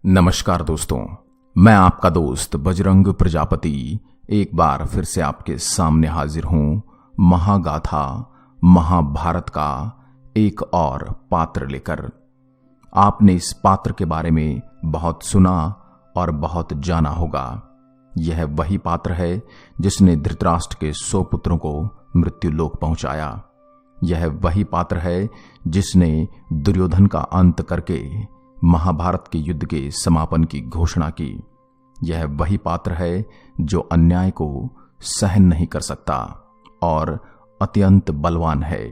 नमस्कार दोस्तों, मैं आपका दोस्त बजरंग प्रजापति एक बार फिर से आपके सामने हाजिर हूं महागाथा महाभारत का एक और पात्र लेकर। आपने इस पात्र के बारे में बहुत सुना और बहुत जाना होगा। यह वही पात्र है जिसने धृतराष्ट्र के 100 पुत्रों को मृत्यु लोक पहुंचाया। यह वही पात्र है जिसने दुर्योधन का अंत करके महाभारत के युद्ध के समापन की घोषणा की। यह वही पात्र है जो अन्याय को सहन नहीं कर सकता और अत्यंत बलवान है।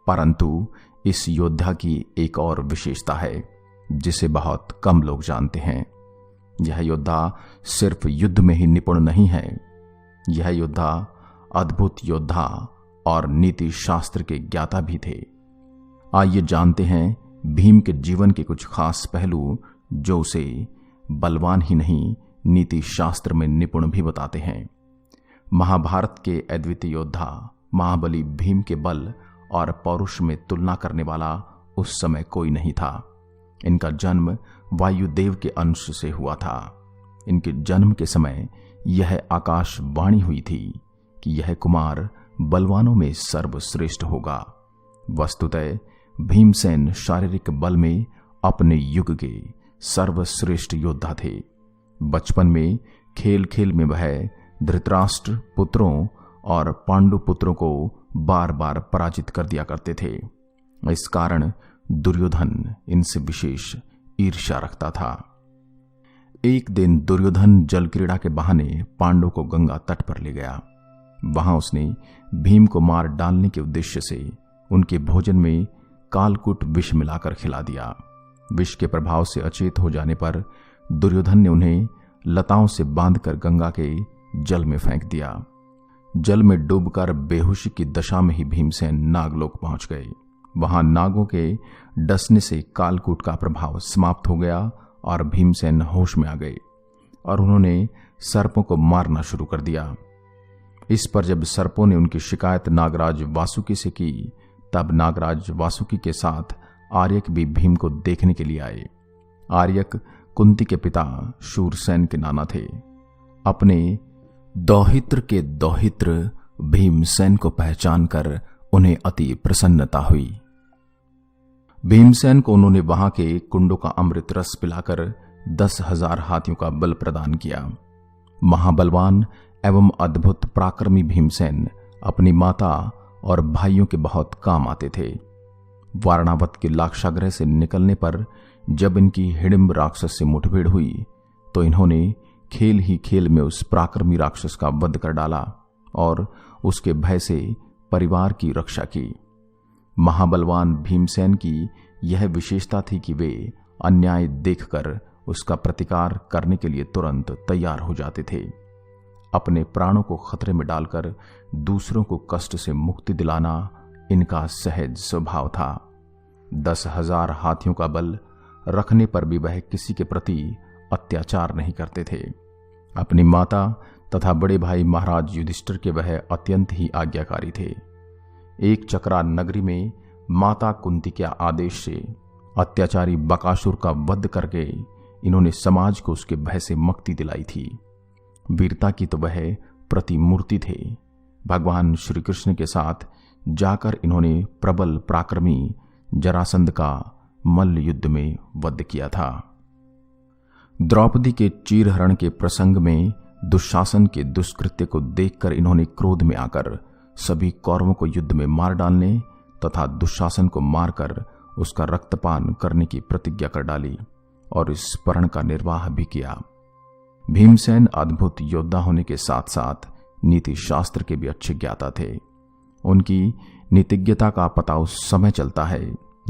परंतु इस योद्धा की एक और विशेषता है जिसे बहुत कम लोग जानते हैं। यह योद्धा सिर्फ युद्ध में ही निपुण नहीं है, यह योद्धा अद्भुत योद्धा और नीति शास्त्र के ज्ञाता भी थे। आइए जानते हैं भीम के जीवन के कुछ खास पहलू जो उसे बलवान ही नहीं नीति शास्त्र में निपुण भी बताते हैं। महाभारत के अद्वितीय योद्धा महाबली भीम के बल और पौरुष में तुलना करने वाला उस समय कोई नहीं था। इनका जन्म वायुदेव के अंश से हुआ था। इनके जन्म के समय यह आकाशवाणी हुई थी कि यह कुमार बलवानों में सर्वश्रेष्ठ होगा। वस्तुतः भीमसेन शारीरिक बल में अपने युग के सर्वश्रेष्ठ योद्धा थे। बचपन में खेल खेल में वह धृतराष्ट्र पुत्रों और पांडु पुत्रों को बार बार पराजित कर दिया करते थे। इस कारण दुर्योधन इनसे विशेष ईर्ष्या रखता था। एक दिन दुर्योधन जल क्रीड़ा के बहाने पांडवों को गंगा तट पर ले गया। वहां उसने भीम को मार डालने के उद्देश्य से उनके भोजन में कालकूट विष मिलाकर खिला दिया। विष के प्रभाव से अचेत हो जाने पर दुर्योधन ने उन्हें लताओं से बांधकर गंगा के जल में फेंक दिया। जल में डूबकर बेहोशी की दशा में ही भीमसेन नागलोक पहुंच गए। वहां नागों के डसने से कालकूट का प्रभाव समाप्त हो गया और भीमसेन होश में आ गए और उन्होंने सर्पों को मारना शुरू कर दिया। इस पर जब सर्पों ने उनकी शिकायत नागराज वासुकी से की, तब नागराज वासुकी के साथ आर्यक भी भीम को देखने के लिए आए। आर्यक कुंती के पिता शूरसेन के नाना थे। अपने दौहित्र के दौहित्र भीमसेन को पहचानकर उन्हें अति प्रसन्नता हुई। भीमसेन को उन्होंने वहां के कुंडों का अमृत रस पिलाकर 10,000 हाथियों का बल प्रदान किया। महाबलवान एवं अद्भुत पराक्रमी भीमसेन अपनी माता और भाइयों के बहुत काम आते थे। वारणावत के लाक्षागृह से निकलने पर जब इनकी हिडिंब राक्षस से मुठभेड़ हुई तो इन्होंने खेल ही खेल में उस पराक्रमी राक्षस का वध कर डाला और उसके भय से परिवार की रक्षा की। महाबलवान भीमसेन की यह विशेषता थी कि वे अन्याय देखकर उसका प्रतिकार करने के लिए तुरंत तैयार हो जाते थे। अपने प्राणों को खतरे में डालकर दूसरों को कष्ट से मुक्ति दिलाना इनका सहज स्वभाव था। 10,000 हाथियों का बल रखने पर भी वह किसी के प्रति अत्याचार नहीं करते थे। अपनी माता तथा बड़े भाई महाराज युधिष्ठिर के वह अत्यंत ही आज्ञाकारी थे। एक चक्रा नगरी में माता कुंती के आदेश से अत्याचारी बकासुर का वध करके इन्होंने समाज को उसके भय से मुक्ति दिलाई थी। वीरता की तो वह प्रतिमूर्ति थे। भगवान श्री कृष्ण के साथ जाकर इन्होंने प्रबल पराक्रमी जरासंध का मल्ल युद्ध में वध किया था। द्रौपदी के चीरहरण के प्रसंग में दुशासन के दुष्कृत्य को देखकर इन्होंने क्रोध में आकर सभी कौरवों को युद्ध में मार डालने तथा दुशासन को मारकर उसका रक्तपान करने की प्रतिज्ञा कर डाली और इस प्रण का निर्वाह भी किया। भीमसेन अद्भुत योद्धा होने के साथ साथ नीति शास्त्र के भी अच्छे ज्ञाता थे। उनकी नीतिज्ञता का पता उस समय चलता है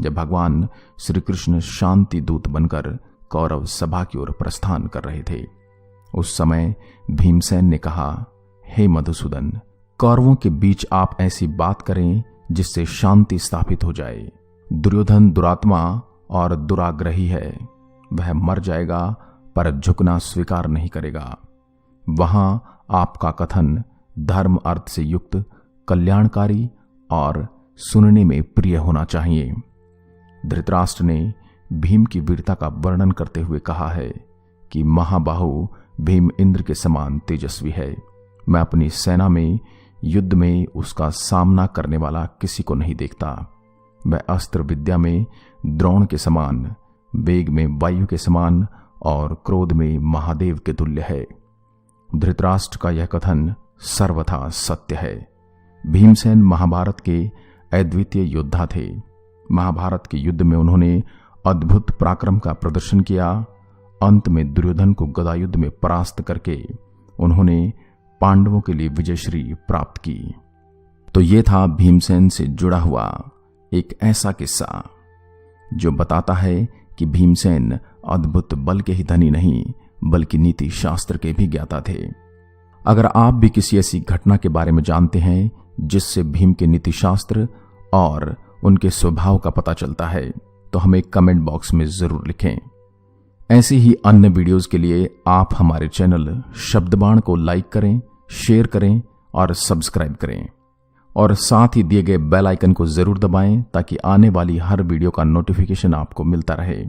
जब भगवान श्री कृष्ण शांति दूत बनकर कौरव सभा की ओर प्रस्थान कर रहे थे। उस समय भीमसेन ने कहा, हे मधुसूदन, कौरवों के बीच आप ऐसी बात करें जिससे शांति स्थापित हो जाए। दुर्योधन दुरात्मा और दुराग्रही है, वह मर जाएगा पर झुकना स्वीकार नहीं करेगा। वहां आपका कथन धर्म अर्थ से युक्त, कल्याणकारी और सुनने में प्रिय होना चाहिए। धृतराष्ट्र ने भीम की वीरता का वर्णन करते हुए कहा है कि महाबाहु भीम इंद्र के समान तेजस्वी है। मैं अपनी सेना में युद्ध में उसका सामना करने वाला किसी को नहीं देखता। वह अस्त्र विद्या में द्रोण के समान, वेग में वायु के समान और क्रोध में महादेव के तुल्य है। धृतराष्ट्र का यह कथन सर्वथा सत्य है। भीमसेन महाभारत के अद्वितीय योद्धा थे। महाभारत के युद्ध में उन्होंने अद्भुत पराक्रम का प्रदर्शन किया। अंत में दुर्योधन को गदायुद्ध में परास्त करके उन्होंने पांडवों के लिए विजयश्री प्राप्त की। तो ये था भीमसेन से जुड़ा हुआ एक ऐसा किस्सा जो बताता है कि भीमसेन अद्भुत बल के ही धनी नहीं बल्कि नीति शास्त्र के भी ज्ञाता थे। अगर आप भी किसी ऐसी घटना के बारे में जानते हैं जिससे भीम के नीति शास्त्र और उनके स्वभाव का पता चलता है तो हमें कमेंट बॉक्स में जरूर लिखें। ऐसी ही अन्य वीडियोस के लिए आप हमारे चैनल शब्दबाण को लाइक करें, शेयर करें और सब्सक्राइब करें और साथ ही दिए गए बेल आइकन को जरूर दबाएं ताकि आने वाली हर वीडियो का नोटिफिकेशन आपको मिलता रहे।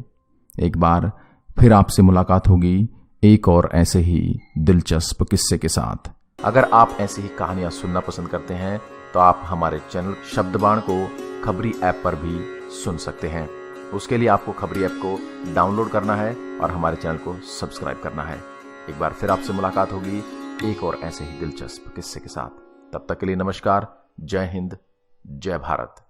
एक बार फिर आपसे मुलाकात होगी एक और ऐसे ही दिलचस्प किस्से के साथ। अगर आप ऐसी ही कहानियां सुनना पसंद करते हैं तो आप हमारे चैनल शब्दबाण को खबरी ऐप पर भी सुन सकते हैं। उसके लिए आपको खबरी ऐप को डाउनलोड करना है और हमारे चैनल को सब्सक्राइब करना है। एक बार फिर आपसे मुलाकात होगी एक और ऐसे ही दिलचस्प किस्से के साथ। तब तक के लिए नमस्कार। जय हिंद, जय भारत।